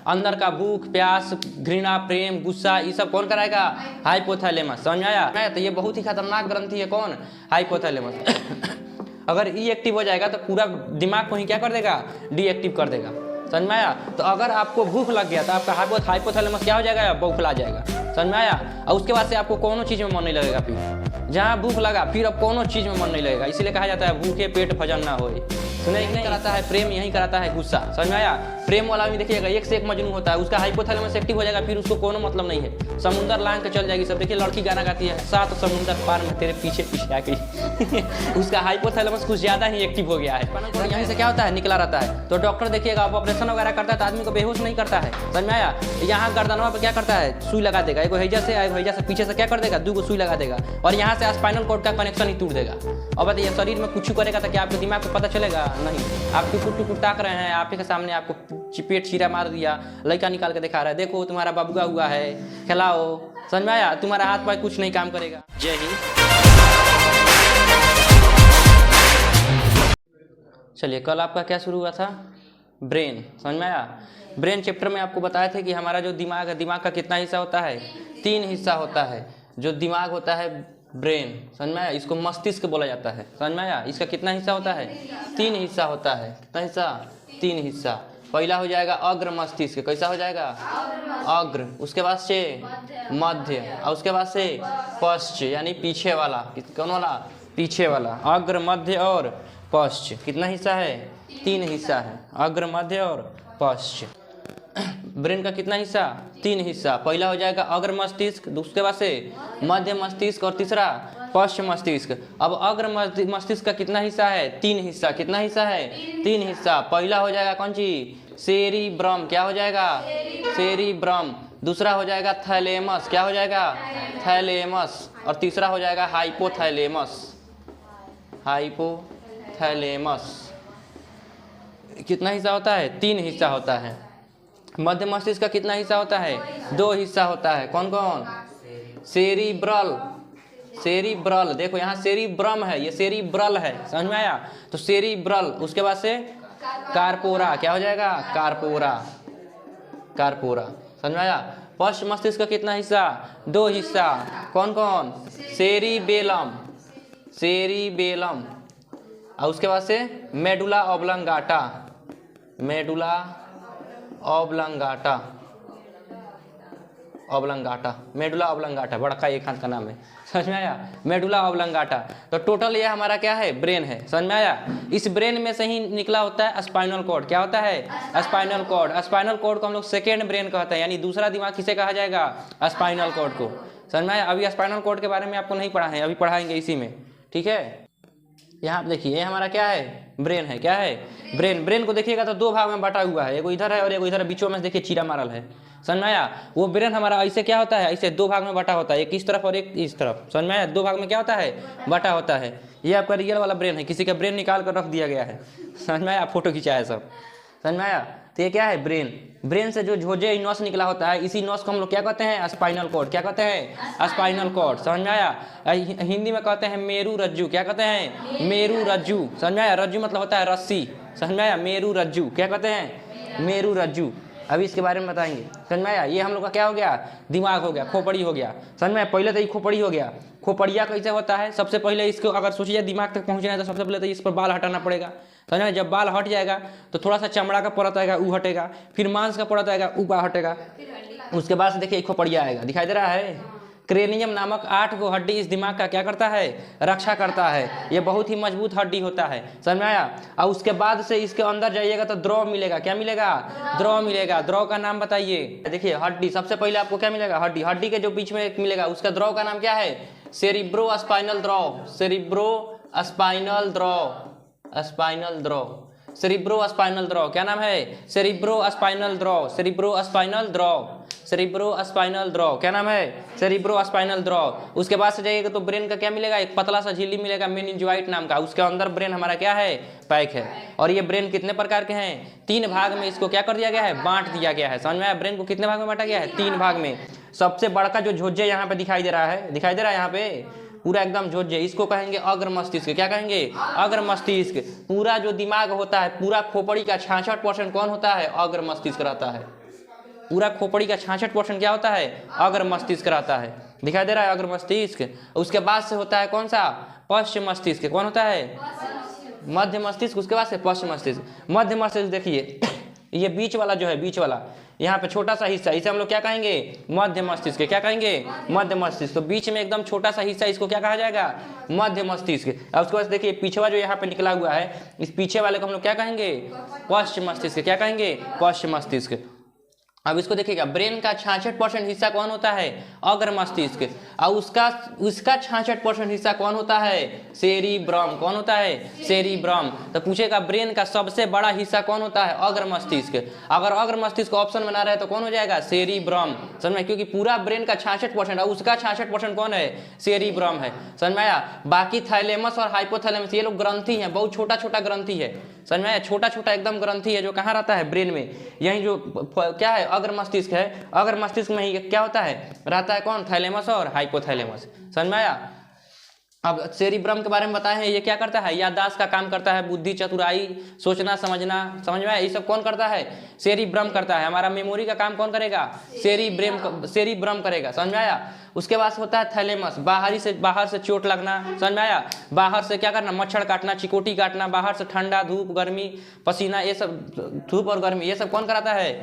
अंदर का भूख, प्यास, घृणा, प्रेम, गुस्सा, ये सब कौन कराएगा? हाइपोथैलेमस। समझ में आया? तो ये बहुत ही खतरनाक ग्रंथि है। कौन? हाइपोथैलेमस। अगर ई एक्टिव हो जाएगा तो पूरा दिमाग को ही क्या कर देगा? डीएक्टिव कर देगा। समझ में आया? तो अगर आपको भूख लग गया तो आपका हाइपोथैलेमस क्या हो जाएगा? बौखला जाएगा। समझ में आया? और उसके बाद से आपको कोनो चीज़ में मन नहीं लगेगा। फिर जहाँ भूख लगा फिर अब कोनो चीज़ में मन नहीं लगेगा। इसीलिए कहा जाता है भूखे पेट भजन ना होए। सुने नहीं कराता है प्रेम, यही कराता है गुस्सा। समझ में आया? प्रेम वाला भी देखिएगा एक से एक मजनू होता है, उसका हाइपोथैलेमस एक्टिव हो जाएगा, फिर उसको कोनो मतलब नहीं है, समुंदर लांग के चल जाएगी। सब देखिए लड़की गाना गाती है, 7 समुंदर पार में तेरे पीछे पीछे आ गई। उसका हाइपोथैलेमस कुछ ज्यादा ही एक्टिव हो गया है। तो यहीं से क्या होता है? निकला रहता है। तो डॉक्टर देखिएगा आप ऑपरेशन वगैरह करता है तो आदमी को बेहोश नहीं करता है। समझ में आया? यहाँ गर्दनवा पे क्या करता है? सुई लगा देगा, एक हैजा से पीछे से क्या कर देगा? 2 सुई लगा देगा और यहाँ से स्पाइनल कॉर्ड का कनेक्शन ही टूट देगा। और बताइए शरीर में कुछ करेगा तो क्या आपके दिमाग को पता चलेगा? नहीं। आप टुकुर ताक रहे हैं, आप ही के सामने आपको पेट चीरा मार दिया, लड़का निकाल के दिखा रहा है, देखो तुम्हारा बबुआ हुआ है, खिलाओ। समझ में आया? तुम्हारा हाथ पैर कुछ नहीं काम करेगा। जय हिंद। चलिए, कल आपका क्या शुरू हुआ था? ब्रेन। समझ में आया? ब्रेन चैप्टर में आपको बताया थे कि हमारा जो दिमाग है, दिमाग का कितना हिस्सा होता है? 3 हिस्सा होता है। जो दिमाग होता है ब्रेन, समझ में आया? इसको मस्तिष्क बोला जाता है। समझ में आया? इसका कितना हिस्सा होता है? 3 हिस्सा होता है। कितना हिस्सा? 3 हिस्सा। पहला हो जाएगा अग्र मस्तिष्क। कैसा हो जाएगा? अग्र। उसके बाद से मध्य और उसके बाद से पश्च, यानी पीछे वाला। कौन वाला? पीछे वाला। अग्र, मध्य और पश्च। कितना हिस्सा है? 3 हिस्सा है। अग्र, मध्य और पश्च। ब्रेन का कितना हिस्सा? 3 हिस्सा। पहला हो जाएगा अग्र मस्तिष्क, उसके बाद से मध्य मस्तिष्क और तीसरा पश्च मस्तिष्क। अब अग्र मस्तिष्क का कितना हिस्सा है? 3 हिस्सा। कितना हिस्सा है? 3 हिस्सा। पहला हो जाएगा कौन सी? सेरिब्रम। क्या हो जाएगा? सेरिब्रम। दूसरा हो जाएगा थैलेमस। क्या हो जाएगा? थैलेमस। और तीसरा हो जाएगा हाइपोथैलेमस। हाइपोथैलेमस। कितना हिस्सा होता है? 3 हिस्सा होता है। मध्य मस्तिष्क का कितना हिस्सा होता है? 2 हिस्सा होता है। कौन कौन? सेरिब्रल। सेरिब्रल। देखो यहाँ सेरिब्रम है, ये सेरिब्रल है। समझ में आया? तो सेरिब्रल। उसके बाद से कार्पोरा। क्या हो जाएगा? कार्पोरा। कार्पोरा। समझ में आया? पश्च मस्तिष्क का कितना हिस्सा? 2 हिस्सा। कौन कौन? सेरिबेलम। सेरिबेलम। और उसके बाद से medulla oblongata. Medulla oblongata. Oblongata. Medulla oblongata बड़ा एक हाथ का नाम है। समझ में आया? Medulla oblongata. तो टोटल ये हमारा क्या है? ब्रेन है। समझ में आया? इस ब्रेन में से ही निकला होता है स्पाइनल कॉर्ड। क्या होता है? Spinal cord. स्पाइनल कॉर्ड को हम लोग सेकेंड ब्रेन कहते हैं, यानी दूसरा दिमाग किसे कहा जाएगा? स्पाइनल कॉर्ड को। समझ में आया? अभी स्पाइनल कॉर्ड के बारे में आपको नहीं पढ़ा है, अभी पढ़ाएंगे इसी में। ठीक है? यहाँ आप देखिए, ये हमारा क्या है? ब्रेन है। क्या है? ब्रेन। ब्रेन को देखिएगा तो 2 भाग में बटा हुआ है, एगो इधर है और एगो इधर, बीचों में देखिए चीरा मारल है। समझ में आया? वो ब्रेन हमारा ऐसे क्या होता है? ऐसे 2 भाग में बटा होता है, एक इस तरफ और एक इस तरफ। समझ में आया? 2 भाग में क्या होता है? बटा होता है। ये आपका रियल वाला ब्रेन है, किसी का ब्रेन निकाल कर रख दिया गया है। समझ में आया? फोटो खिंचाया सब। समझ में आया? तो ये क्या है? ब्रेन। ब्रेन से जो झोजे नस निकला होता है, इसी नस को हम लोग क्या कहते हैं? Spinal cord. क्या कहते हैं? Spinal cord. समझ में आया? हिंदी में कहते हैं मेरू रज्जू। क्या कहते हैं? मेरू रज्जू। समझ में आया? रज्जू मतलब होता है रस्सी। समझ में आया? मेरू रज्जू। क्या कहते हैं? मेरू रज्जू। अभी इसके बारे में बताएंगे। समझ में आया? ये हम लोग का क्या हो गया? दिमाग हो गया, खोपड़ी हो गया। समझ में आया? पहले तो ये खोपड़ी हो गया। खोपड़िया कैसे होता है? सबसे पहले इसको अगर सोचिए दिमाग तक पहुंचना है तो सबसे पहले तो इस पर बाल हटाना पड़ेगा। समझ में? जब बाल हट जाएगा तो थोड़ा सा चमड़ा का परत आएगा, वो हटेगा, फिर मांस का परत आएगा, वो हटेगा। उसके बाद से देखिए खोपड़िया आएगा। दिखाई दे रहा है? क्रेनियम नामक 8 गो हड्डी इस दिमाग का क्या करता है? रक्षा करता है। ये बहुत ही मजबूत हड्डी होता है। समझ में आया? और उसके बाद से इसके अंदर जाइएगा तो द्रव मिलेगा। क्या मिलेगा? द्रव मिलेगा। द्रव का नाम बताइए। देखिए हड्डी, सबसे पहले आपको क्या मिलेगा? हड्डी। हड्डी के जो बीच में एक मिलेगा, उसका द्रव का नाम क्या है? सेरिब्रो स्पाइनल द्रव। सेरिब्रो स्पाइनल द्रव। स्पाइनल द्रव। सेरिब्रो स्पाइनल द्रव। क्या नाम है? सेरिब्रो स्पाइनल द्रव। सेरिब्रो स्पाइनल द्रव। सेरिब्रो स्पाइनल द्रव। क्या नाम है? सेरिब्रो स्पाइनल द्रव। उसके बाद से जाइएगा तो ब्रेन का क्या मिलेगा? एक पतला सा झिल्ली मिलेगा मेनिंजोइड नाम का। उसके अंदर ब्रेन हमारा क्या है? पैक है। और ये ब्रेन कितने प्रकार के हैं? 3 भाग में इसको क्या कर दिया गया है? बांट दिया गया है। समझ में आया? ब्रेन को कितने भाग में बांटा गया है? 3 भाग में। सबसे बड़का जो झोजे यहाँ पे दिखाई दे रहा है, दिखाई दे रहा है यहाँ पे पूरा एकदम झोजे, इसको कहेंगे अग्र मस्तिष्क। क्या कहेंगे? अग्र मस्तिष्क। पूरा जो दिमाग होता है, पूरा खोपड़ी का 66% कौन होता है? अग्र मस्तिष्क रहता है। पूरा खोपड़ी का 66% क्या होता है, अग्र मस्तिष्क रहता है। दिखाई दे रहा है अग्र मस्तिष्क। उसके बाद से होता है कौन सा, पश्चिम मस्तिष्क। कौन होता है, मध्य मस्तिष्क। उसके बाद से पश्चिम मस्तिष्क। मध्य मस्तिष्क देखिए ये बीच वाला जो है, बीच वाला यहाँ पे छोटा सा हिस्सा, इसे हम लोग क्या कहेंगे, मध्य मस्तिष्क। क्या कहेंगे, मध्य मस्तिष्क। तो बीच में एकदम छोटा सा हिस्सा, इसको क्या कहा जाएगा, मध्य मस्तिष्क। अब उसके बाद देखिए पिछवा जो यहाँ पे निकला हुआ है, इस पीछे वाले को हम लोग क्या कहेंगे, पश्चिम मस्तिष्क। क्या कहेंगे, पश्चिम मस्तिष्क। अब इसको देखिएगा, ब्रेन का 66% हिस्सा कौन होता है, अग्र मस्तिष्क। और उसका 66% हिस्सा कौन होता है, सेरिब्रम। कौन होता है, सेरिब्रम। तो पूछेगा ब्रेन का सबसे बड़ा हिस्सा कौन होता है, अग्र मस्तिष्क। अगर अग्र मस्तिष्क ऑप्शन में ना रहे तो कौन हो जाएगा, सेरिब्रम। समझ में, क्योंकि पूरा ब्रेन का 66% और उसका 66% कौन है, सेरिब्रम है। समझ में आया। बाकी थैलेमस और हाइपोथैलेमस ये लोग ग्रंथि हैं, बहुत छोटा छोटा ग्रंथि है। समझ में आया, छोटा छोटा एकदम ग्रंथि है जो कहाँ रहता है, ब्रेन में। यही जो क्या है, अग्र मस्तिष्क है, अग्र मस्तिष्क में ही क्या होता है, रहता है कौन, थैलेमस और हाइपोथैलेमस। समझ में आया। अब सेरिब्रम के बारे में बताए हैं, ये क्या करता है, याददाश्त का काम करता है, बुद्धि, चतुराई, सोचना समझना। समझ में आया, ये सब कौन करता है, सेरिब्रम करता है। हमारा मेमोरी का काम कौन करेगा, सेरिब्रम करेगा। समझ में आया। उसके बाद होता है थैलेमस, बाहर से चोट लगना। समझ में आया, बाहर से क्या करना, मच्छर काटना, चिकोटी काटना, बाहर से ठंडा, धूप, गर्मी, पसीना, ये सब, धूप और गर्मी ये सब कौन कराता है,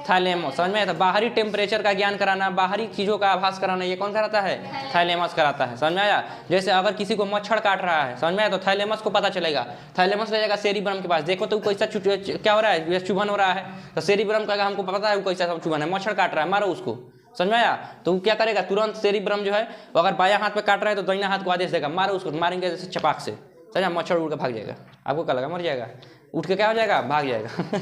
थैलेमस। समझ में आया। तो बाहरी टेम्परेचर का ज्ञान कराना, बाहरी चीज़ों का आभास कराना, ये कौन कराता है, थैलेमस कराता है। समझ में आया। जैसे अगर किसी को मच्छर काट रहा है, समझ में आया, तो थैलेमस को पता चलेगा, थैलेमस ले जाएगा सेरिब्रम के पास, देखो तो कैसा क्या हो रहा है, चुभन हो रहा है। तो सेरिब्रम का हमको पता है वो कैसा सब चुभन है, मच्छर काट रहा है, मारो उसको। समझ में आया। तो वो क्या करेगा, तुरंत सेरिब्रम जो है, वो अगर बायां हाथ पे काट रहा है तो दाहिना हाथ को आदेश देगा, मारो उसको। मारेंगे जैसे चपाक से, समझा, मच्छर उड़ के भाग जाएगा। आपको क्या लगा, मर जाएगा, उठ के क्या हो जाएगा, भाग जाएगा।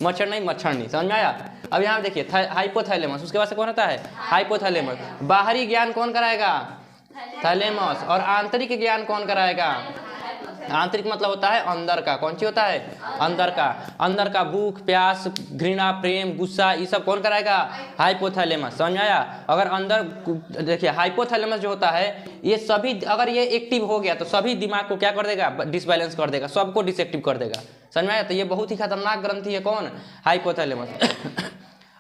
मच्छर नहीं। समझ में आया। अब यहाँ देखिए हाइपोथैलेमस, उसके बाद से कौन होता है, हाइपोथैलेमस। बाहरी ज्ञान कौन कराएगा, थैलेमस। और आंतरिक ज्ञान कौन कराएगा, आंतरिक मतलब होता है अंदर का। कौन सी होता है, अंदर का भूख, प्यास, घृणा, प्रेम, गुस्सा, ये सब कौन कराएगा, हाइपोथैलेमस। समझ में आया। अगर अंदर देखिए हाइपोथैलेमस जो होता है, ये सभी अगर ये एक्टिव हो गया तो सभी दिमाग को क्या कर देगा, डिसबैलेंस कर देगा, सबको डिसएक्टिव कर देगा। समझ में आया। तो ये बहुत ही खतरनाक ग्रंथि है कौन, हाइपोथैलेमस।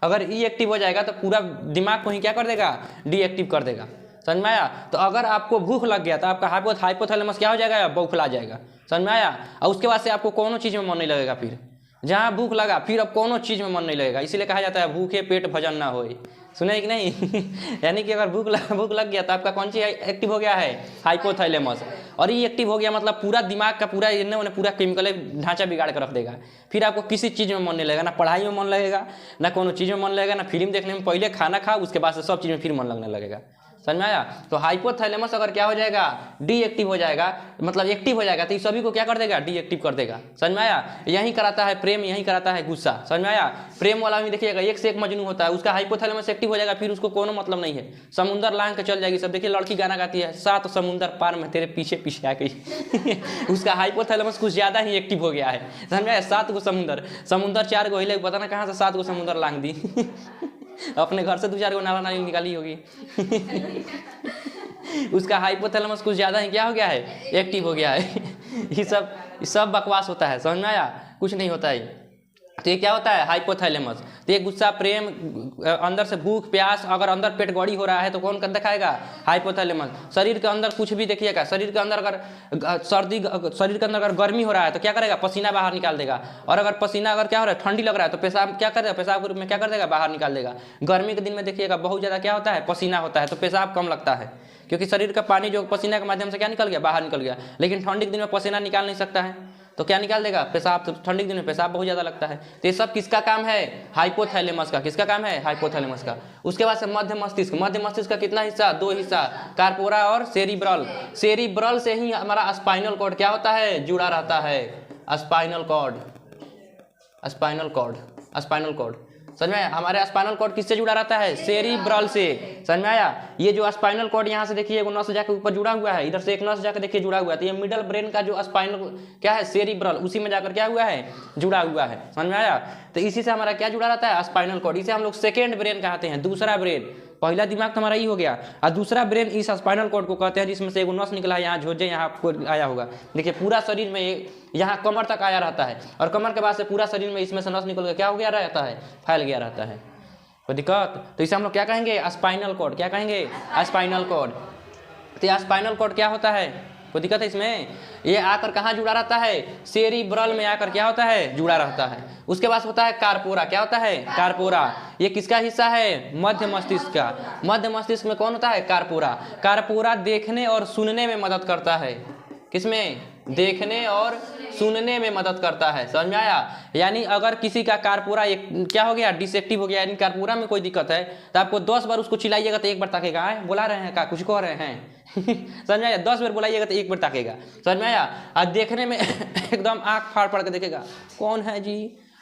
अगर ये एक्टिव हो जाएगा तो पूरा दिमाग को ही क्या कर देगा, डीएक्टिव कर देगा। समझ में आया। तो अगर आपको भूख लग गया तो आपका हाइपोथैलेमस क्या हो जाएगा, बौखला जाएगा। समझ में आया। और उसके बाद से आपको कोनो चीज़ में मन नहीं लगेगा, फिर जहाँ भूख लगा फिर अब कोनो चीज़ में मन नहीं लगेगा। इसीलिए कहा जाता है भूखे पेट भजन ना होए। सुने कि नहीं। यानी कि अगर भूख लग गया तो आपका कौन सी एक्टिव हो गया है, हाइपोथैलेमस। और ये एक्टिव हो गया मतलब पूरा दिमाग का पूरा इन्हें पूरा केमिकल ढांचा बिगाड़ कर रख देगा। फिर आपको किसी चीज़ में मन नहीं लगेगा, ना पढ़ाई में मन लगेगा, ना कोनो चीज़ में मन लगेगा, ना फिल्म देखने में। पहले खाना खाओ, उसके बाद से सब चीज़ में फिर मन लगने लगेगा। समझ में आया। तो हाइपोथैलेमस अगर क्या हो जाएगा, डीएक्टिव हो जाएगा, मतलब एक्टिव हो जाएगा, तो इस सभी को क्या कर देगा, डीएक्टिव कर देगा। समझ में आया। यही कराता है प्रेम, यही कराता है गुस्सा। समझ में आया। प्रेम वाला में देखिएगा एक से एक मजनू होता है, उसका हाइपोथैलेमस एक्टिव हो जाएगा, फिर उसको कोनो मतलब नहीं है, समुंदर लांग के चल जाएगी। सब देखिए लड़की गाना गाती है, 7 समुंदर पार में तेरे पीछे पीछे आ गई। उसका हाइपोथैलेमस कुछ ज्यादा ही एक्टिव हो गया है। समझ में आया। 7 समुंदर 4 गो हिले, पता ना कहाँ से 7 समुंदर लांग दी। अपने घर से 2-4 नाला नाली निकाली होगी। उसका हाइपोथैलेमस कुछ ज्यादा ही क्या हो गया है, एक्टिव हो गया है। ये सब बकवास होता है। समझ में आया, कुछ नहीं होता है। तो ये क्या होता है, हाइपोथैलेमस। तो ये गुस्सा, प्रेम, अंदर से भूख प्यास, अगर अंदर पेट गौड़ी हो रहा है तो कौन कर दिखाएगा, हाइपोथैलेमस। शरीर के अंदर कुछ भी देखिएगा, शरीर के अंदर अगर शरीर के अंदर अगर गर्मी हो रहा है तो क्या करेगा, पसीना बाहर निकाल देगा। और अगर पसीना अगर क्या हो रहा है, ठंडी लग रहा है तो पेशाब क्या करेगा, पेशाब के रूप में क्या कर देगा, बाहर निकाल देगा। गर्मी के दिन में देखिएगा बहुत ज़्यादा क्या होता है, पसीना होता है, तो पेशाब कम लगता है, क्योंकि शरीर का पानी जो पसीना के माध्यम से क्या निकल गया, बाहर निकल गया। लेकिन ठंडी के दिन में पसीना निकाल नहीं सकता है, तो क्या निकाल देगा, पेशाब। तो ठंडी के दिन में पेशाब बहुत ज़्यादा लगता है। तो ये सब किसका काम है, हाइपोथैलेमस का। किसका काम है, हाइपोथैलेमस का। उसके बाद से मध्य मस्तिष्क। मध्य मस्तिष्क का कितना हिस्सा, 2 हिस्सा, कार्पोरा और सेरिब्रल। सेरिब्रल से ही हमारा स्पाइनल कॉर्ड क्या होता है, जुड़ा रहता है। स्पाइनल कॉर्ड समझ में आया। हमारे स्पाइनल कॉर्ड किससे जुड़ा रहता है, सेरिब्रल से। समझ में आया। ये जो स्पाइनल कॉर्ड यहाँ से देखिए वो नस जाकर ऊपर जुड़ा हुआ है, इधर से एक नस जाकर देखिए जुड़ा हुआ है। तो ये मिडल ब्रेन का जो स्पाइनल क्या है, सेरिब्रल, उसी में जाकर क्या हुआ है, जुड़ा हुआ है। समझ में आया। तो इसी से हमारा क्या जुड़ा रहता है, स्पाइनल कॉर्ड। इसे हम लोग सेकेंड ब्रेन कहते हैं, दूसरा ब्रेन। पहला दिमाग तो हमारा ये हो गया, और दूसरा ब्रेन इस स्पाइनल कॉर्ड को कहते हैं, जिसमें से एक नस निकला है, यहाँ झोजे यहाँ आपको आया होगा। देखिए पूरा शरीर में यहाँ कमर तक आया रहता है, और कमर के बाद से पूरा शरीर में इसमें से नस निकल के क्या हो गया रहता है, फैल गया रहता है। कोई दिक्कत? तो इसे हम लोग क्या कहेंगे? Spinal cord. क्या कहेंगे? Spinal cord. तो यह स्पाइनल कॉर्ड क्या होता है? कोई दिक्कत है इसमें? ये आकर कहाँ जुड़ा रहता है? सेरिब्रल में आकर क्या होता है? जुड़ा रहता है। उसके बाद होता है कार्पोरा। क्या होता है? कार्पोरा। ये किसका हिस्सा है? मध्य मस्तिष्क का। मध्य मस्तिष्क में कौन होता है? कार्पोरा। कार्पोरा देखने और सुनने में मदद करता है। किसमें? देखने और सुनने में मदद करता है। समझ में आया? यानी अगर किसी का कार्पोरा एक क्या हो गया? डिसेक्टिव हो गया, यानी कार्पोरा में कोई दिक्कत है, तो आपको 10 बार उसको चिल्लाइएगा तो एक बार ताकेगा। बुला रहे हैं क्या? कुछ कह रहे हैं? समझ में आया? 10 बार बुलाइएगा तो एक बार ताकेगा। समझ में आया? और देखने में एकदम आंख फाड़ फाड़ के देखेगा, कौन है जी?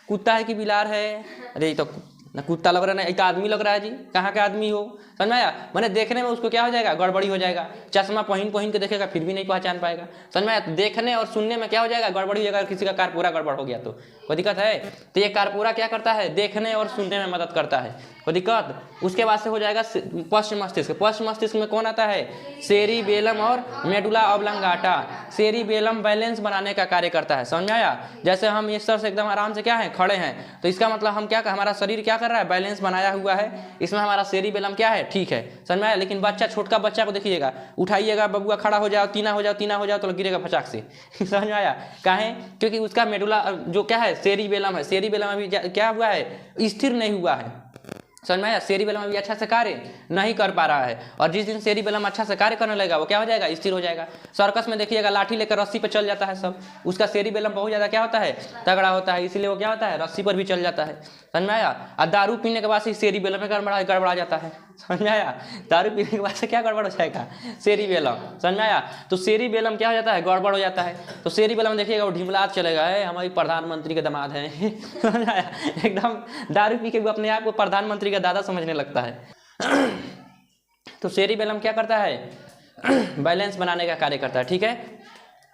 कुत्ता है कि बिलार है? अरे ये तो ना कुत्ता लग रहा है, ना एक आदमी लग रहा है जी। कहाँ का आदमी हो? समझ में आया? मैंने देखने में उसको क्या हो जाएगा? गड़बड़ी हो जाएगा। चश्मा पहन के देखेगा फिर भी नहीं पहचान पाएगा। समझ में आया? देखने और सुनने में क्या हो जाएगा? गड़बड़ी हो जाएगा। किसी का कार्पोरा गड़बड़ हो गया तो कोई दिक्कत है? तो ये कार्पोरा क्या करता है? देखने और सुनने में मदद करता है। कोई दिक्कत? उसके बाद से हो जाएगा पश्च मस्तिष्क। पश्च मस्तिष्क में कौन आता है? सेरिबेलम और मेडुला ऑब्लंगाटा। सेरिबेलम बैलेंस बनाने का कार्य करता है। समझ में आया? जैसे हम इस तरह से एकदम आराम से क्या है? खड़े हैं, तो इसका मतलब हम क्या, हमारा शरीर क्या कर रहा है? बैलेंस बनाया हुआ है। इसमें हमारा सेरिबेलम क्या है? ठीक है। समझ में आया? लेकिन बच्चा, छोटका बच्चा को देखिएगा, उठाइएगा, बबुआ खड़ा हो जाओ, तीना हो जाओ तो गिरेगा फटाक से। समझ में आया? काहे? क्योंकि उसका मेडुला जो क्या है? सेरिबेलम है। सेरिबेलम अभी क्या हुआ है? स्थिर नहीं हुआ है। समझ में आया? सेरिबेलम अभी अच्छा से कार्य नहीं कर पा रहा है, और जिस दिन सेरिबेलम अच्छा से कार्य करने लगेगा वो क्या हो जाएगा? स्थिर हो जाएगा। सर्कस में देखिएगा लाठी लेकर रस्सी पर चल जाता है सब, उसका सेरिबेलम बहुत ज़्यादा क्या होता है? तगड़ा होता है, इसलिए वो क्या होता है? रस्सी पर भी चल जाता है। समझ में आया? और दारू पीने के बाद से सेरिबेलम में गड़बड़ा जाता है। समझ में आया? दारू पीने के बाद से क्या गड़बड़ हो जाएगा? सेरिबेलम। समझ में आया? तो सेरिबेलम क्या हो जाता है? गड़बड़ हो जाता है। तो सेरिबेलम देखिएगा वो ढिमलात चलेगा, है हमारी प्रधानमंत्री के दामाद हैं। समझ में आया? एकदम दारू पी के वो अपने आप को प्रधानमंत्री का दादा समझने लगता है। तो सेरिबेलम क्या करता है? बैलेंस बनाने का कार्य करता है। ठीक है?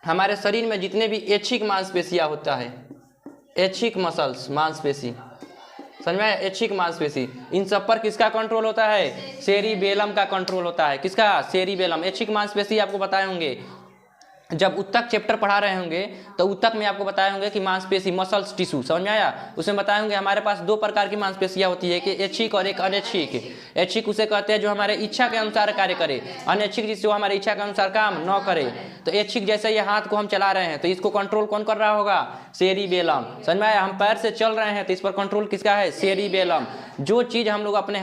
हमारे शरीर में जितने भी ऐच्छिक मांसपेशियां होता है, ऐच्छिक मसल्स, मांसपेशी, समझ में आया? ऐच्छिक मांसपेशी, इन सब पर किसका कंट्रोल होता है? सेरिबेलम का कंट्रोल होता है। किसका? सेरिबेलम। ऐच्छिक मांसपेशी आपको बताए होंगे, जब उत्तक चैप्टर पढ़ा रहे होंगे तो उत्तक में आपको बताए होंगे कि मांसपेशी, मसल्स टिश्यू, समझ में आया? उसमें बताए होंगे हमारे पास 2 प्रकार की मांसपेशियां होती है, कि ऐच्छिक और एक अनैच्छिक। ऐच्छिक उसे कहते हैं जो हमारे इच्छा के अनुसार कार्य करे, अनैच्छिक जिससे वो हमारे इच्छा के अनुसार काम न करे। तो ऐच्छिक जैसे ये हाथ को हम चला रहे हैं तो इसको कंट्रोल कौन कर रहा होगा? सेरिबेलम। समझ में आया? हम पैर से चल रहे हैं तो इस पर कंट्रोल किसका है? सेरिबेलम। जो चीज हम लोग अपने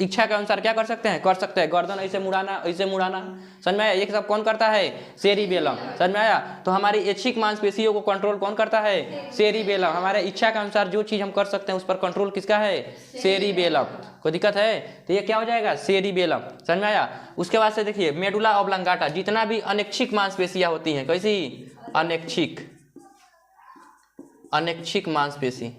इच्छा के अनुसार क्या कर सकते हैं? कर सकते हैं। गर्दन ऐसे मुड़ाना, ऐसे मुड़ाना, समझ में आया? ये सब कौन करता है? सेरिबेलम। समझ में आया? तो हमारी ऐच्छिक मांसपेशियों को कंट्रोल कौन करता है? सेरिबेलम। हमारे इच्छा के अनुसार जो चीज हम कर सकते हैं उस पर कंट्रोल किसका है? सेरिबेलम। कोई दिक्कत है? तो ये क्या हो जाएगा? सेरिबेलम। समझ में आया? उसके बाद से देखिए मेडुला ऑब्लंगाटा, जितना भी अनैच्छिक मांसपेशियां होती हैं, कैसी? अनैच्छिक, अनैच्छिक मांसपेशी,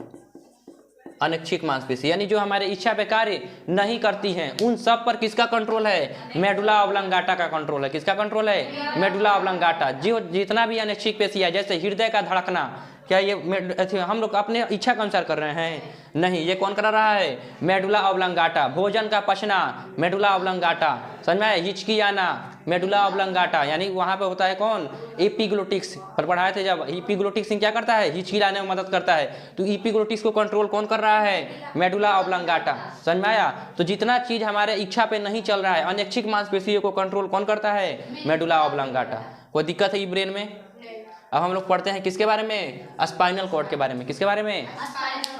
अनैच्छिक मांसपेशी यानी जो हमारे इच्छा पे कार्य नहीं करती हैं, उन सब पर किसका कंट्रोल है? मेडुला ऑब्लंगाटा का कंट्रोल है। किसका कंट्रोल है? Medulla oblongata. जो जितना भी अनैच्छिक पेशी है, जैसे हृदय का धड़कना, क्या ये हम लोग अपने इच्छा के अनुसार कर रहे हैं? नहीं, ये कौन करा रहा है? Medulla oblongata. भोजन का पचना, मेडुला ऑब्लंगाटा। समझ में आया? हिचकी आना, मेडुला ऑब्लंगाटा। यानी वहाँ पे होता है कौन? एपिग्लोटिक्स पर पढ़ाए थे जब। एपिग्लोटिक्स क्या करता है? हिचकी लाने में मदद करता है। तो एपिग्लोटिक्स को कंट्रोल कौन कर रहा है? Medulla oblongata. समझ में आया? तो जितना चीज हमारे इच्छा पे नहीं चल रहा है, अनैच्छिक मांसपेशियों को कंट्रोल कौन करता है? Medulla oblongata. कोई दिक्कत है ब्रेन में? अब हम लोग पढ़ते हैं किसके बारे में? स्पाइनल कॉर्ड के बारे में। किसके बारे में?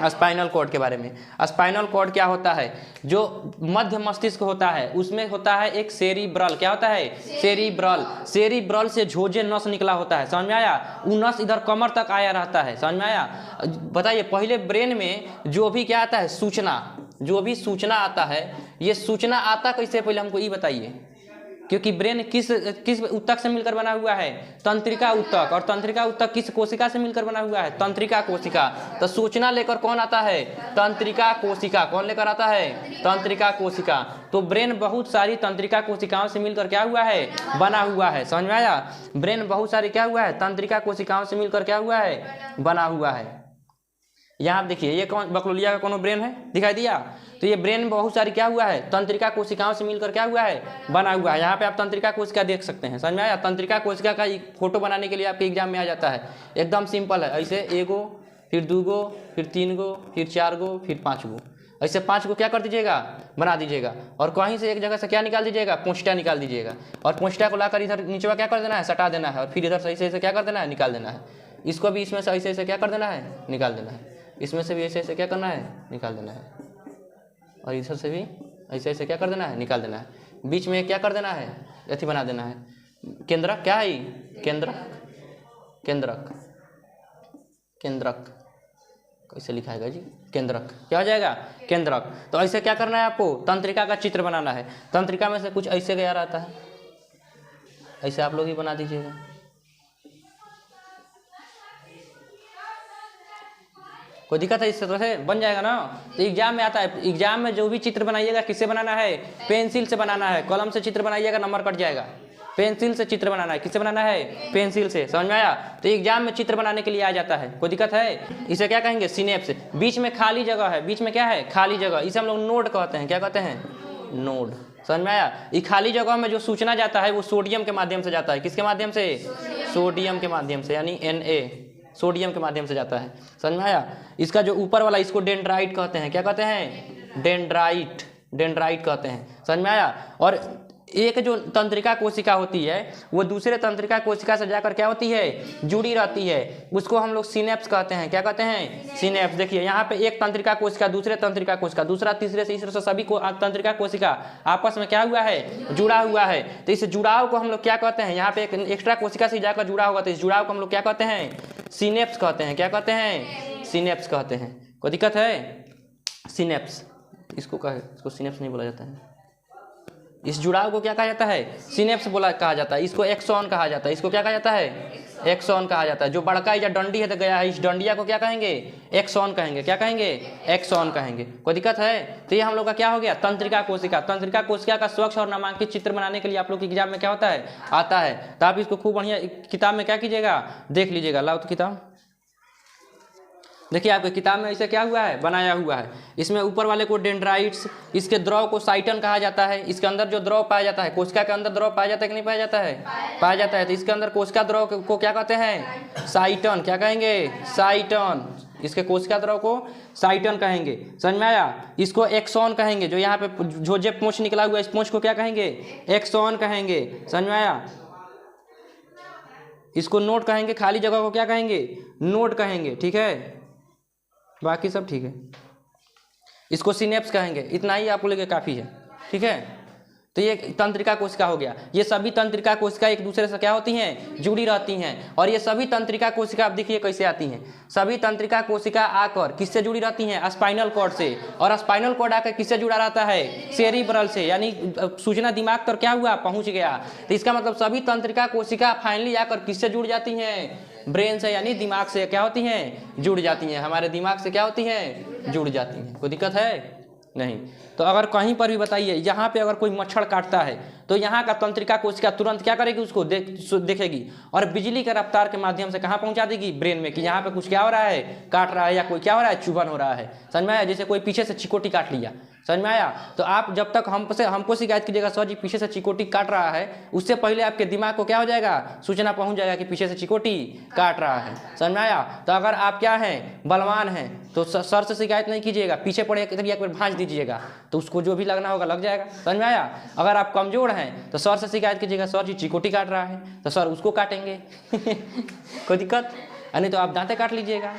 स्पाइनल कॉर्ड के बारे में। स्पाइनल कॉर्ड क्या होता है? जो मध्य मस्तिष्क होता है उसमें होता है एक सेरिब्रल। क्या होता है? सेरिब्रल। सेरिब्रल से झोजे नस निकला होता है। समझ में आया? वो नस इधर कमर तक आया रहता है। समझ में आया? बताइए, पहले ब्रेन में जो भी क्या आता है? सूचना, जो भी सूचना आता है, ये सूचना आता कैसे? पहले हमको ये बताइए। क्योंकि ब्रेन किस ऊतक से मिलकर बना हुआ है? तंत्रिका ऊतक। और तंत्रिका ऊतक किस कोशिका से मिलकर बना हुआ है? तंत्रिका कोशिका। तो सूचना लेकर कौन आता है? तंत्रिका कोशिका। कौन लेकर आता है? तंत्रिका कोशिका। तो ब्रेन बहुत सारी तंत्रिका कोशिकाओं से मिलकर क्या हुआ है? बना हुआ है। समझ में आया? ब्रेन बहुत सारी क्या हुआ है? तंत्रिका कोशिकाओं से मिलकर क्या हुआ है? बना हुआ है। यहाँ आप देखिए, ये कौन बकलोलिया का कोनो ब्रेन है? दिखाई दिया? तो ये ब्रेन बहुत सारी क्या हुआ है? तंत्रिका कोशिकाओं से मिलकर क्या हुआ है? बना हुआ है। यहाँ पे आप तंत्रिका कोशिका देख सकते हैं। समझ में आया? तंत्रिका कोशिका का फोटो बनाने के लिए आपके एग्जाम में आ जाता है। एकदम सिंपल है। ऐसे एगो, फिर 2 गो, फिर 3 गो, फिर 4 गो, फिर 5 गो। ऐसे 5 को क्या कर दीजिएगा, बना दीजिएगा, और कहीं से एक जगह से क्या निकाल दीजिएगा, पोंछटा निकाल दीजिएगा, और पोंछटा को लाकर इधर नीचे क्या कर देना है, सटा देना है, और फिर इधर सही से क्या कर देना है, निकाल देना है। इसको भी इसमें से ऐसे ऐसे क्या कर देना है, निकाल देना है। इसमें से भी ऐसे ऐसे क्या करना है, निकाल देना है, और इधर से भी ऐसे ऐसे क्या कर देना है, निकाल देना है। बीच में क्या कर देना है, अथी बना देना है, केंद्रक। क्या है, केंद्रक, केंद्रक, केंद्रक कैसे लिखाएगा जी, केंद्रक। क्या हो जाएगा, केंद्रक। तो ऐसे क्या करना है आपको, तंत्रिका का चित्र बनाना है। तंत्रिका में से कुछ ऐसे गया रहता है, ऐसे आप लोग ही बना दीजिएगा। कोई दिक्कत है, इस तरह से बन जाएगा ना। तो एग्जाम में आता है, एग्जाम में जो भी चित्र बनाइएगा किससे बनाना है, पेंसिल से बनाना है। कलम से चित्र बनाइएगा नंबर कट जाएगा। पेंसिल से चित्र बनाना है, किससे बनाना है, पेंसिल से। समझ में आया। तो एग्जाम में चित्र बनाने के लिए आ जाता है, कोई दिक्कत है। इसे क्या कहेंगे, सिनेप्स। बीच में खाली जगह है, बीच में क्या है, खाली जगह, इसे हम लोग नोड कहते हैं। क्या कहते हैं, नोड। समझ में आया। ये खाली जगह में जो सूचना जाता है वो सोडियम के माध्यम से जाता है। किसके माध्यम से, सोडियम के माध्यम से, यानी Na, सोडियम के माध्यम से जाता है। समझ में आया। इसका जो ऊपर वाला, इसको डेंड्राइट कहते हैं। क्या कहते हैं, डेंड्राइट, डेंड्राइट कहते हैं। समझ में आया। और एक जो तंत्रिका कोशिका होती है वो दूसरे तंत्रिका कोशिका से जाकर क्या होती है, जुड़ी रहती है, उसको हम लोग सिनेप्स कहते हैं। क्या कहते हैं, सिनेप्स। देखिए यहाँ पे एक तंत्रिका कोशिका दूसरे तंत्रिका कोशिका, दूसरा तीसरे से, तीसरे से, सभी को तंत्रिका कोशिका आपस में क्या हुआ है, जुड़ा हुआ है। तो इस जुड़ाव को हम लोग क्या कहते हैं, यहाँ पे एक एक्स्ट्रा कोशिका से जाकर जुड़ा होगा, तो इस जुड़ाव को हम लोग क्या कहते हैं, सिनेप्स कहते हैं। क्या कहते हैं, सिनेप्स कहते हैं। कोई दिक्कत है, सिनेप्स इसको कहे, इसको सिनेप्स नहीं बोला जाता है। इस जुड़ाव को क्या कहा जाता है, सिनेप्स कहा जाता है। इसको एक्सॉन कहा जाता है। इसको क्या कहा जाता है, एक्सॉन कहा जाता है। जो बड़का या डंडी है तो गया है, इस डंडिया को क्या कहेंगे, एक्सॉन कहेंगे। क्या कहेंगे, एक्सॉन कहेंगे। कोई दिक्कत है। तो ये हम लोग का क्या हो गया, तंत्रिका कोशिका। तंत्रिका कोशिका का स्वच्छ और नामांकित चित्र बनाने के लिए आप लोग के एग्जाम में क्या होता है, आता है। तो आप इसको खूब बढ़िया किताब में क्या कीजिएगा, देख लीजिएगा। लाओ तो किताब देखिए, आपके किताब में ऐसे क्या हुआ है, बनाया हुआ है। इसमें ऊपर वाले को डेंड्राइट्स, इसके द्रव को साइटन कहा जाता है। इसके अंदर जो द्रव पाया जाता है, कोशिका के अंदर द्रव पाया जाता है कि नहीं पाया जाता है, पाया जाता है। तो इसके अंदर कोशिका द्रव को क्या कहते हैं, साइटन। क्या कहेंगे, साइटन। इसके कोशिका द्रव को साइटन कहेंगे। समझ में आया। इसको एक्सॉन कहेंगे। जो यहाँ पे जो जे पूंछ निकला हुआ है, इस पूंछ को क्या कहेंगे, एक्सॉन कहेंगे। समझ में आया। इसको नोड कहेंगे। खाली जगह को क्या कहेंगे, नोड कहेंगे। ठीक है, बाकी सब ठीक है। इसको सिनेप्स कहेंगे। इतना ही आपको लेके काफ़ी है। ठीक है। तो ये तंत्रिका कोशिका हो गया। ये सभी तंत्रिका कोशिका एक दूसरे से क्या होती हैं, जुड़ी रहती हैं। और ये सभी तंत्रिका कोशिका आप देखिए कैसे आती हैं। सभी तंत्रिका कोशिका आकर किससे जुड़ी रहती हैं, स्पाइनल कॉर्ड से। और स्पाइनल कॉर्ड आकर किससे जुड़ा रहता है, सेरिब्रल से, यानी सूचना दिमाग तक क्या हुआ, पहुंच गया। तो इसका मतलब सभी तंत्रिका कोशिका फाइनली आकर किससे जुड़ जाती हैं, ब्रेन से, यानी दिमाग से क्या होती हैं, जुड़ जाती हैं। हमारे दिमाग से क्या होती हैं, जुड़ जाती हैं। कोई दिक्कत है नहीं। तो अगर कहीं पर भी बताइए, यहाँ पे अगर कोई मच्छर काटता है तो यहाँ का तंत्रिका कोशिका तुरंत क्या करेगी, उसको देखेगी और बिजली के रफ्तार के माध्यम से कहाँ पहुँचा देगी, ब्रेन में, कि यहाँ पे कुछ क्या हो रहा है, काट रहा है, या कोई क्या हो रहा है, चुभन हो रहा है। समझ में आया। जैसे कोई पीछे से चिकोटी काट लिया। समझ में आया। तो आप जब तक हमको शिकायत कीजिएगा, सर जी पीछे से चिकोटी काट रहा है, उससे पहले आपके दिमाग को क्या हो जाएगा, सूचना पहुंच जाएगा कि पीछे से चिकोटी काट रहा है। समझ में आया। तो अगर आप क्या हैं, बलवान हैं, तो सर से शिकायत नहीं कीजिएगा, पीछे पड़े एक बार भांज दीजिएगा, तो उसको जो भी लगना होगा लग जाएगा। समझ में आया। अगर आप कमजोर हैं तो सर से शिकायत कीजिएगा, सर जी चिकोटी काट रहा है, तो सर उसको काटेंगे। कोई दिक्कत नहीं, तो आप दांते काट लीजिएगा।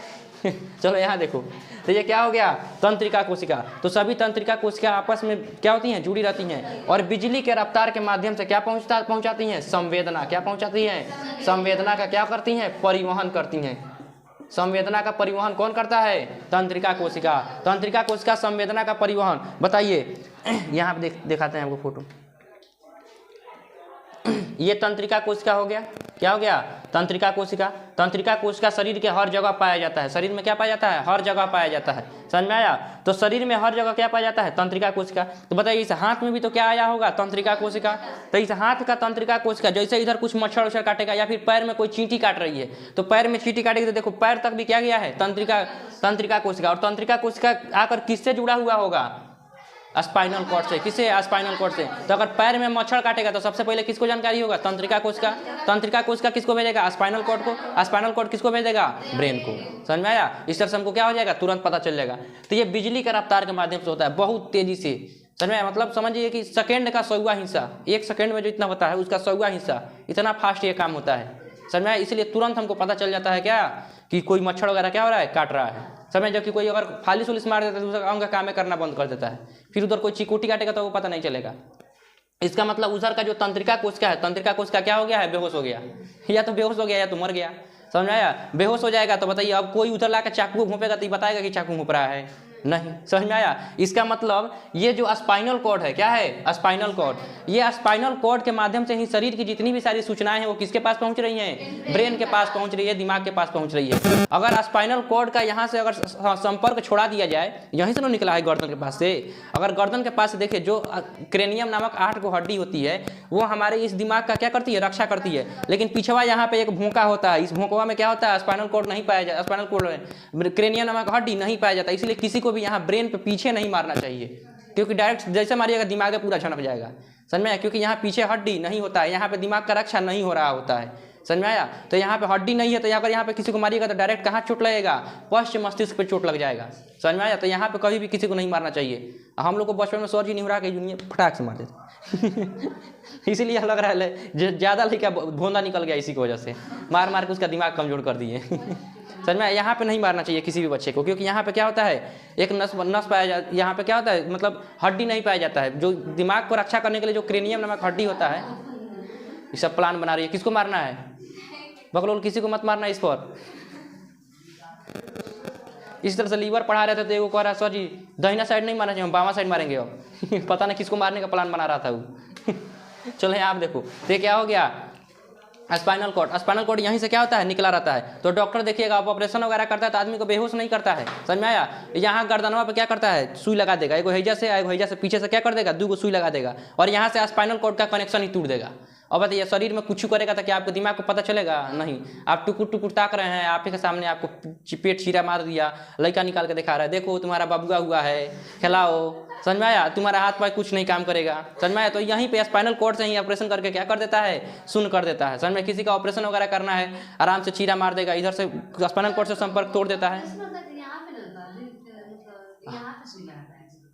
चलो यहाँ देखो। तो ये क्या हो गया, तंत्रिका कोशिका। तो सभी तंत्रिका कोशिका आपस में क्या होती हैं, जुड़ी रहती हैं और बिजली के रफ्तार के माध्यम से क्या पहुंचाती हैं, संवेदना। क्या पहुंचाती हैं, संवेदना का क्या करती हैं, परिवहन करती हैं। संवेदना का परिवहन कौन करता है, तंत्रिका कोशिका। तंत्रिका कोशिका संवेदना का परिवहन। बताइए, यहाँ पे दिखाते हैं आपको फोटो। ये तंत्रिका कोशिका हो गया। क्या हो गया, तंत्रिका कोशिका। तंत्रिका कोशिका शरीर के हर जगह पाया जाता है। शरीर में क्या पाया जाता है, हर जगह पाया जाता है। समझ में आया। तो शरीर में हर जगह क्या पाया जाता है, तंत्रिका कोशिका। तो बताइए, इस हाथ में भी तो क्या आया होगा, तंत्रिका कोशिका। तो इस हाथ का तंत्रिका कोशिका, जैसे इधर कुछ मच्छर उच्छर काटेगा या फिर पैर में कोई चींटी काट रही है, तो पैर में चींटी काटेगी तो देखो पैर तक भी क्या गया है, तंत्रिका कोशिका। और तंत्रिका कोशिका आकर किससे जुड़ा हुआ होगा, स्पाइनल कॉर्ड से। किससे? स्पाइनल कॉर्ड से। तो अगर पैर में मच्छर काटेगा तो सबसे पहले किसको जानकारी होगा? तंत्रिका कोश का। तंत्रिका कोश का किसको भेजेगा? स्पाइनल कॉर्ड को। स्पाइनल कॉर्ड किसको भेजेगा? ब्रेन को। समझ में आया? इस तरह से हमको क्या हो जाएगा? तुरंत पता चल जाएगा। तो ये बिजली का रफ्तार के माध्यम से होता है, बहुत तेजी से। समझ में? मतलब समझिए कि सेकेंड का 100वां हिस्सा, 1 सेकेंड में जो इतना होता है उसका 100वां हिस्सा, इतना फास्ट ये काम होता है। समझ में? इसलिए तुरंत हमको पता चल जाता है क्या कि कोई मच्छर वगैरह क्या हो रहा है? काट रहा है। समझ? जबकि कोई अगर फालिस उलिस मार देता है तो उसका अंग का काम करना बंद कर देता है, फिर उधर कोई चिकोटी काटेगा तो वो पता नहीं चलेगा। इसका मतलब उधर का जो तंत्रिका कोश का है, तंत्रिका कोश का क्या हो गया है? बेहोश हो गया। या तो बेहोश हो गया या तो मर गया। समझ में आया? बेहोश हो जाएगा तो बताइए अब कोई उधर लाकर चाकू घोंपेगा तो बताएगा कि चाकू घोंप रहा है? नहीं। समझ में आया? इसका मतलब ये जो स्पाइनल कॉर्ड है, क्या है? Spinal cord. ये स्पाइनल कॉर्ड के माध्यम से ही शरीर की जितनी भी सारी सूचनाएं हैं वो किसके पास पहुंच रही हैं? ब्रेन के पास पहुंच रही है, दिमाग के पास पहुंच रही है। अगर स्पाइनल कॉर्ड का यहाँ से अगर संपर्क छोड़ा दिया जाए, यहीं से ना निकला है गर्दन के पास से, अगर गर्दन के पास से देखिए जो क्रेनियम नामक 8 को हड्डी होती है वो हमारे इस दिमाग का क्या करती है? रक्षा करती है। लेकिन पिछवा यहाँ पे एक भोंका होता है, इस भोंकवा में क्या होता है? स्पाइनल कॉर्ड नहीं पाया जाता, स्पाइनल कॉर्ड क्रेनियम नामक हड्डी नहीं पाया जाता। इसलिए किसी को भी यहाँ ब्रेन पे पीछे नहीं मारना चाहिए, क्योंकि डायरेक्ट जैसे मारिएगा दिमाग में पूरा झनक जाएगा। समझ में आया? क्योंकि यहाँ पीछे हड्डी नहीं होता है, यहाँ पे दिमाग का रक्षा नहीं हो रहा होता है। समझ में आया? तो यहाँ पे हड्डी नहीं है तो अगर यहाँ पे किसी को मारिएगा तो डायरेक्ट कहाँ चोट लगेगा? पश्च मस्तिष्क पे चोट लग जाएगा। समझ में आया? तो यहाँ पे कभी भी किसी को नहीं मारना चाहिए। हम लोग को बचपन में सर जी निहुरा के यूनियन फटाक से मार देते इसीलिए लग रहा है ज़्यादा लड़का भोंदा निकल गया, इसी की वजह से मार मार के उसका दिमाग कमजोर कर दिए। समझ में? यहाँ पे नहीं मारना चाहिए किसी भी बच्चे को, क्योंकि यहाँ पे क्या होता है? एक नस पाया जाता, यहाँ पे क्या होता है? मतलब हड्डी नहीं पाया जाता है। जो दिमाग को रक्षा करने के लिए जो क्रेनियम नामक हड्डी होता है, ये सब प्लान बना रही है। किसको मारना है? बकलोल, किसी को मत मारना इस पर। इस तरह से लीवर पढ़ा रहे थे तो एगो कह रहा सर जी दाहिना साइड नहीं मारना चाहिए, हम बामा साइड मारेंगे। अब पता नहीं किसको मारने का प्लान बना रहा था वो। चलो आप देखो तो ये क्या हो गया? Spinal cord. स्पाइनल कॉर्ड यहीं से क्या होता है? निकला रहता है। तो डॉक्टर देखिएगा आप ऑपरेशन वगैरह करता है तो आदमी को बेहोश नहीं करता है। समझ में आया? यहाँ गर्दनवा पे क्या करता है? सुई लगा देगा, एगो हैजा से पीछे से क्या कर देगा? 2 सुई लगा देगा और यहाँ से स्पाइनल कॉर्ड का कनेक्शन ही टूट देगा। और बताइए शरीर में कुछ करेगा तो क्या आपके दिमाग को पता चलेगा? नहीं। आप टुकुर टुकुर ताक रहे हैं, आप के सामने आपको पेट चीरा मार दिया, लड़का निकाल के दिखा रहा है, देखो तुम्हारा बबुआ हुआ है, खिलाओ। समझ में आया? तुम्हारा हाथ पैर कुछ नहीं काम करेगा। समझ में आया? तो यहीं पे स्पाइनल कॉर्ड से ही ऑपरेशन करके क्या कर देता है? शून्य कर देता है। समझ में? किसी का ऑपरेशन वगैरह करना है, आराम से चीरा मार देगा, इधर से स्पाइनल कॉर्ड से संपर्क तोड़ देता है।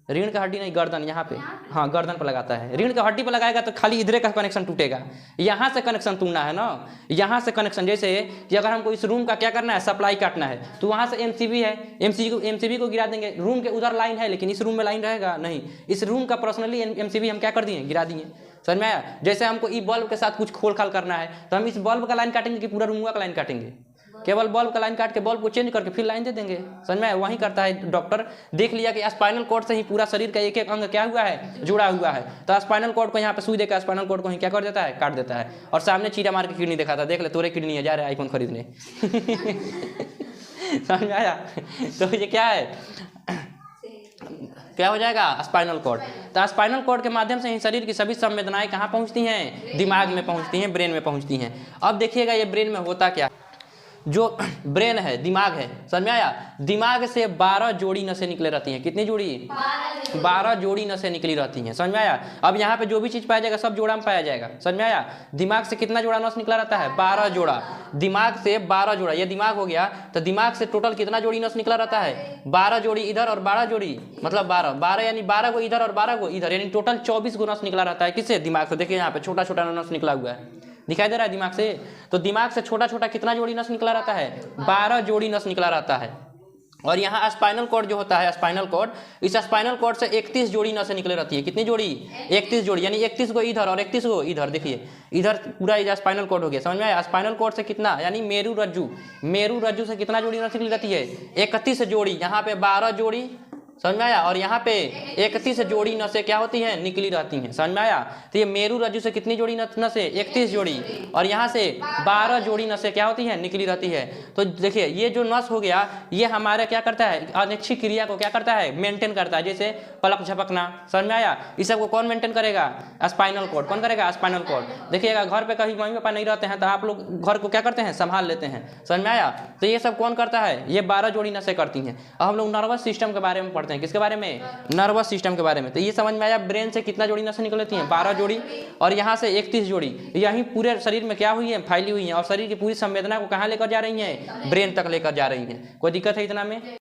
रीढ़ का हड्डी नहीं, गर्दन यहाँ पे। हाँ, गर्दन पर लगाता है। रीढ़ का हड्डी पर लगाएगा तो खाली इधरे का कनेक्शन टूटेगा, यहाँ से कनेक्शन तोड़ना है ना, यहाँ से कनेक्शन। जैसे कि अगर हमको इस रूम का क्या करना है? सप्लाई काटना है, तो वहाँ से एमसीबी है, एमसीबी को गिरा देंगे। रूम के उधर लाइन है लेकिन इस रूम में लाइन रहेगा नहीं, इस रूम का पर्सनली एमसीबी हम क्या कर दिए? गिरा दिए। समझ में आया? जैसे हमको ई बल्ब के साथ कुछ खोल खाल करना है तो हम इस बल्ब का लाइन काटेंगे कि पूरा रूम का लाइन काटेंगे? केवल बल्ब का लाइन काट के बल्ब को चेंज करके फिर लाइन दे देंगे। समझ में? वही करता है डॉक्टर। देख लिया कि स्पाइनल कॉर्ड से ही पूरा शरीर का एक एक अंग क्या हुआ है? जुड़ा हुआ है। तो स्पाइनल कॉर्ड को यहाँ पे सुई देकर स्पाइनल कॉर्ड को ही क्या कर देता है? काट देता है। और सामने चीरा मार के किडनी दिखाता है, देख ले तोरे किडनी है, जा रहे आईफोन खरीदने। समझ में आया? तो ये क्या है? क्या हो जाएगा? Spinal cord. तो स्पाइनल कॉर्ड के माध्यम से ही शरीर की सभी संवेदनाएं कहाँ पहुँचती हैं? दिमाग में पहुँचती हैं, ब्रेन में पहुँचती हैं। अब देखिएगा ये ब्रेन में होता क्या? जो ब्रेन है, दिमाग है, समझ में आया? दिमाग से 12 जोड़ी नसें निकले रहती हैं। कितनी जोड़ी? 12 जोड़ी नसें निकली रहती हैं। समझ में आया? अब यहाँ पे जो भी चीज़ पाया जाएगा सब जोड़ा में पाया जाएगा। समझ में आया? दिमाग से कितना जोड़ा नस निकला रहता है? 12 जोड़ा। दिमाग से 12 जोड़ा, ये दिमाग हो गया। तो दिमाग से टोटल कितना जोड़ी नस निकला रहता है? 12 जोड़ी इधर और 12 जोड़ी, मतलब 12 यानी 12 को इधर और 12 को इधर, यानी टोटल 24 गो नस निकला रहता है। किससे? दिमाग से। देखिए यहाँ पे छोटा छोटा नस निकला हुआ है, दिखाई दे रहा है दिमाग से। तो दिमाग से छोटा छोटा कितना जोड़ी नस निकला रहता है? 12 जोड़ी नस निकला रहता है। और यहाँ स्पाइनल कॉर्ड जो होता है, स्पाइनल कॉर्ड, इस स्पाइनल कॉर्ड से 31 जोड़ी नसें निकले रहती है। कितनी जोड़ी? 31 जोड़ी, यानी 31 को इधर और 31 को इधर। देखिए इधर पूरा इधर स्पाइनल कॉर्ड हो गया। समझ में आया? स्पाइनल कॉर्ड से कितना, यानी मेरू रज्जू से कितना जोड़ी नस निकली रहती है? 31 जोड़ी। यहाँ पे 12 जोड़ी, समझ में आया? और यहाँ पे 31 जोड़ी नसें क्या होती हैं? निकली रहती हैं। समझ में आया? तो ये मेरू रज्जु से कितनी जोड़ी नसें? 31 जोड़ी। और यहाँ से 12 जोड़ी नसें क्या होती हैं? निकली रहती है। तो देखिए ये जो नस हो गया, ये हमारे क्या करता है? अनैच्छिक क्रिया को क्या करता है? मेंटेन करता है। जैसे पलक झपकना, समझ में आया? इस सबको कौन मेंटेन करेगा? Spinal cord. कौन करेगा? Spinal cord. देखिएगा घर पे कभी मम्मी पापा नहीं रहते हैं तो आप लोग घर को क्या करते हैं? संभाल लेते हैं। समझ में आया? तो ये सब कौन करता है? ये 12 जोड़ी नसें करती हैं। अब हम लोग नर्वस सिस्टम के बारे में पढ़ते हैं, किसके बारे में, नर्वस सिस्टम के बारे में। तो ये समझ में आया ब्रेन से कितना जोड़ी नसें निकलती हैं, 12 जोड़ी, और यहाँ से 31 जोड़ी। यहीं पूरे शरीर में क्या हुई है, फैली हुई हैं, और शरीर की पूरी संवेदना को कहाँ लेकर जा रही हैं, ब्रेन तक लेकर जा रही हैं। कोई दिक्कत है इतना में?